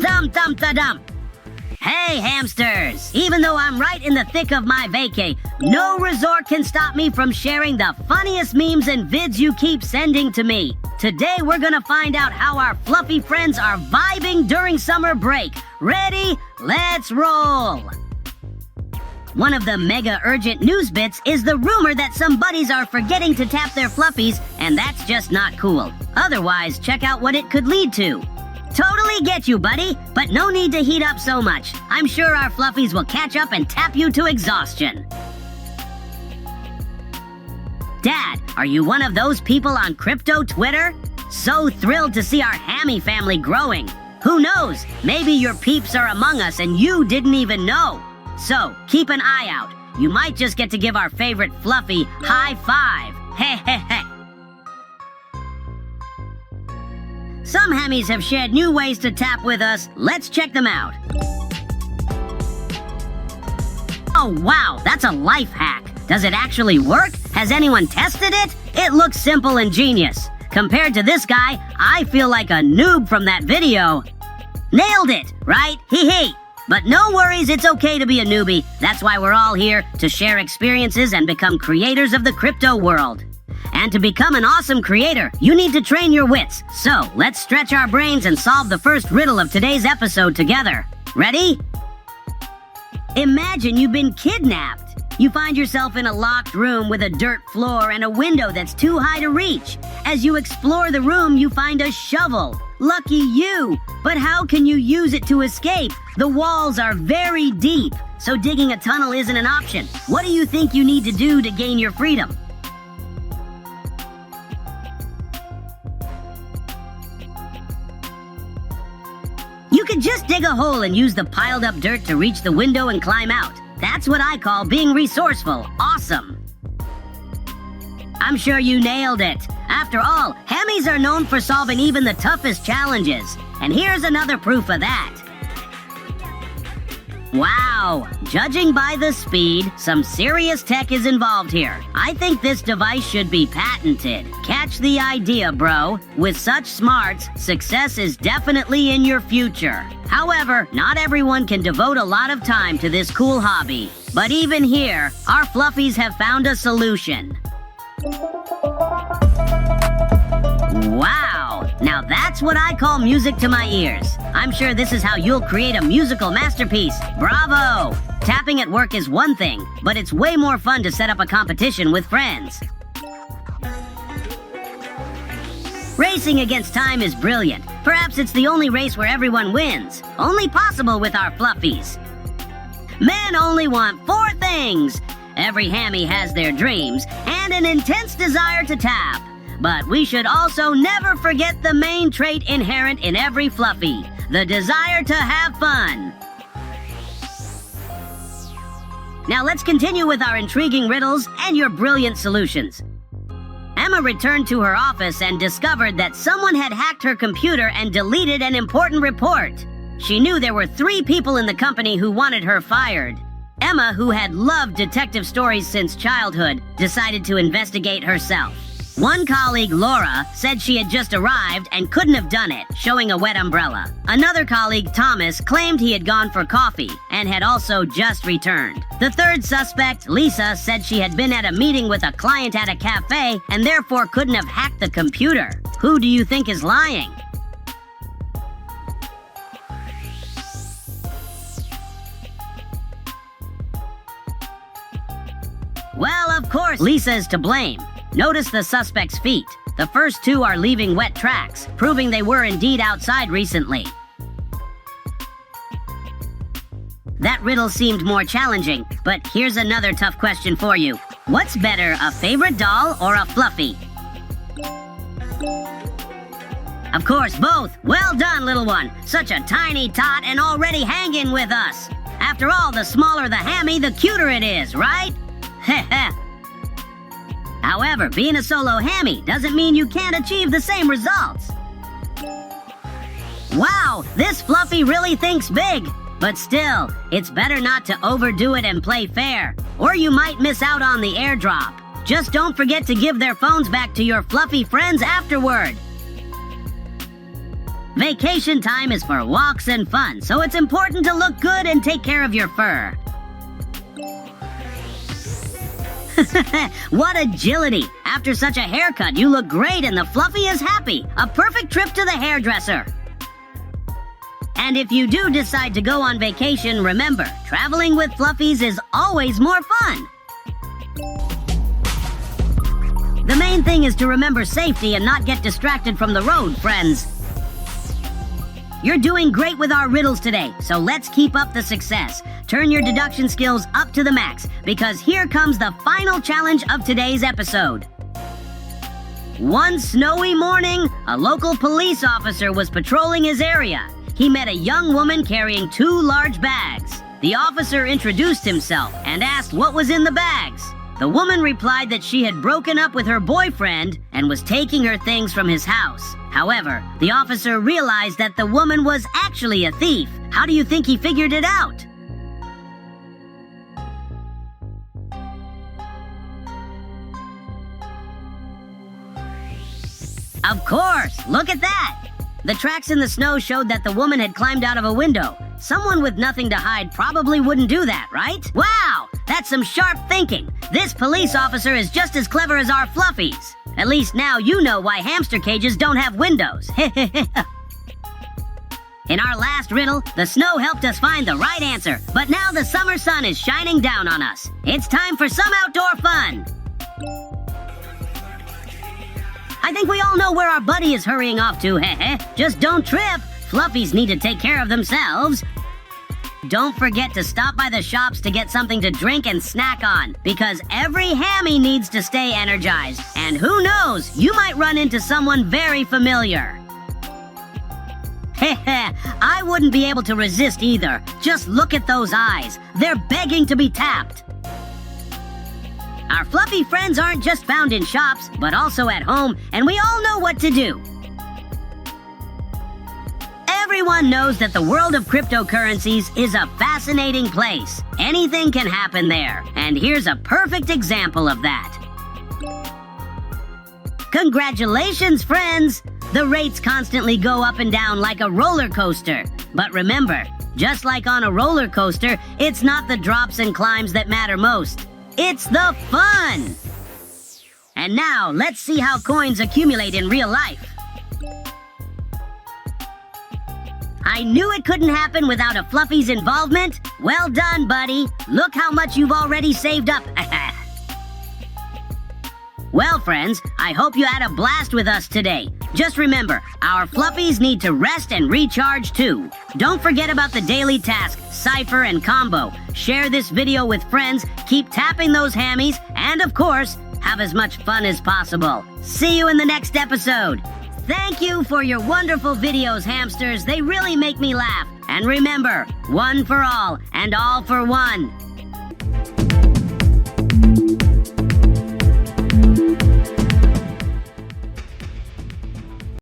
Dum-dum-da-dum! Hey, hamsters! Even though I'm right in the thick of my vacay, no resort can stop me from sharing the funniest memes and vids you keep sending to me. Today, we're gonna find out how our fluffy friends are vibing during summer break. Ready? Let's roll! One of the mega urgent news bits is the rumor that some buddies are forgetting to tap their fluffies, and that's just not cool. Otherwise, check out what it could lead to. Totally get you, buddy, but no need to heat up so much. I'm sure our fluffies will catch up and tap you to exhaustion. Dad, are you one of those people on crypto Twitter? So thrilled to see our Hammy family growing. Who knows, maybe your peeps are among us and you didn't even know. So, keep an eye out. You might just get to give our favorite fluffy high five. Heh heh heh. Some Hammies have shared new ways to tap with us. Let's check them out. Oh wow, that's a life hack. Does it actually work? Has anyone tested it? It looks simple and genius. Compared to this guy, I feel like a noob from that video. Nailed it, right? Hee hee. But no worries, it's okay to be a newbie. That's why we're all here, to share experiences and become creators of the crypto world. And to become an awesome creator, you need to train your wits. So, let's stretch our brains and solve the first riddle of today's episode together. Ready? Imagine you've been kidnapped. You find yourself in a locked room with a dirt floor and a window that's too high to reach. As you explore the room, you find a shovel. Lucky you! But how can you use it to escape? The walls are very deep, so digging a tunnel isn't an option. What do you think you need to do to gain your freedom? You could just dig a hole and use the piled up dirt to reach the window and climb out. That's what I call being resourceful. Awesome! I'm sure you nailed it. After all, Hammies are known for solving even the toughest challenges. And here's another proof of that. Wow! Judging by the speed, some serious tech is involved here. I think this device should be patented. Catch the idea, bro. With such smarts, success is definitely in your future. However, not everyone can devote a lot of time to this cool hobby. But even here, our fluffies have found a solution. Wow! Now that's what I call music to my ears. I'm sure this is how you'll create a musical masterpiece. Bravo! Tapping at work is one thing, but it's way more fun to set up a competition with friends. Racing against time is brilliant. Perhaps it's the only race where everyone wins. Only possible with our fluffies. Men only want 4 things. Every Hammy has their dreams and an intense desire to tap. But we should also never forget the main trait inherent in every fluffy, the desire to have fun. Now let's continue with our intriguing riddles and your brilliant solutions. Emma returned to her office and discovered that someone had hacked her computer and deleted an important report. She knew there were 3 people in the company who wanted her fired. Emma, who had loved detective stories since childhood, decided to investigate herself. One colleague, Laura, said she had just arrived and couldn't have done it, showing a wet umbrella. Another colleague, Thomas, claimed he had gone for coffee and had also just returned. The third suspect, Lisa, said she had been at a meeting with a client at a cafe and therefore couldn't have hacked the computer. Who do you think is lying? Well, of course, Lisa is to blame. Notice the suspect's feet. The first 2 are leaving wet tracks, proving they were indeed outside recently. That riddle seemed more challenging, but here's another tough question for you. What's better, a favorite doll or a fluffy? Of course, both. Well done, little one. Such a tiny tot and already hanging with us. After all, the smaller the Hammy, the cuter it is, right? Heh. However, being a solo Hammy doesn't mean you can't achieve the same results. Wow, this fluffy really thinks big. But still, it's better not to overdo it and play fair, or you might miss out on the airdrop. Just don't forget to give their phones back to your fluffy friends afterward. Vacation time is for walks and fun, so it's important to look good and take care of your fur. What agility! After such a haircut, you look great and the Fluffy is happy. A perfect trip to the hairdresser. And if you do decide to go on vacation, remember, traveling with Fluffies is always more fun. The main thing is to remember safety and not get distracted from the road, friends. You're doing great with our riddles today, so let's keep up the success. Turn your deduction skills up to the max, because here comes the final challenge of today's episode. One snowy morning, a local police officer was patrolling his area. He met a young woman carrying 2 large bags. The officer introduced himself and asked what was in the bags. The woman replied that she had broken up with her boyfriend and was taking her things from his house. However, the officer realized that the woman was actually a thief. How do you think he figured it out? Of course! Look at that! The tracks in the snow showed that the woman had climbed out of a window. Someone with nothing to hide probably wouldn't do that, right? Wow! That's some sharp thinking. This police officer is just as clever as our Fluffies. At least now you know why hamster cages don't have windows. In our last riddle, the snow helped us find the right answer, but now the summer sun is shining down on us. It's time for some outdoor fun. I think we all know where our buddy is hurrying off to, Just don't trip. Fluffies need to take care of themselves. Don't forget to stop by the shops to get something to drink and snack on, because every hammy needs to stay energized. And who knows, you might run into someone very familiar. I wouldn't be able to resist either. Just look at those eyes. They're begging to be tapped. Our Fluffy friends aren't just found in shops, but also at home, and we all know what to do. Everyone knows that the world of cryptocurrencies is a fascinating place. Anything can happen there, and here's a perfect example of that. Congratulations, friends! The rates constantly go up and down like a roller coaster. But remember, just like on a roller coaster, it's not the drops and climbs that matter most. It's the fun! And now, let's see how coins accumulate in real life. I knew it couldn't happen without a Fluffy's involvement. Well done, buddy. Look how much you've already saved up. Well, friends, I hope you had a blast with us today. Just remember, our Fluffies need to rest and recharge too. Don't forget about the daily task, cipher, and combo. Share this video with friends, keep tapping those hammies, and of course, have as much fun as possible. See you in the next episode. Thank you for your wonderful videos, hamsters. They really make me laugh. And remember, one for all and all for one.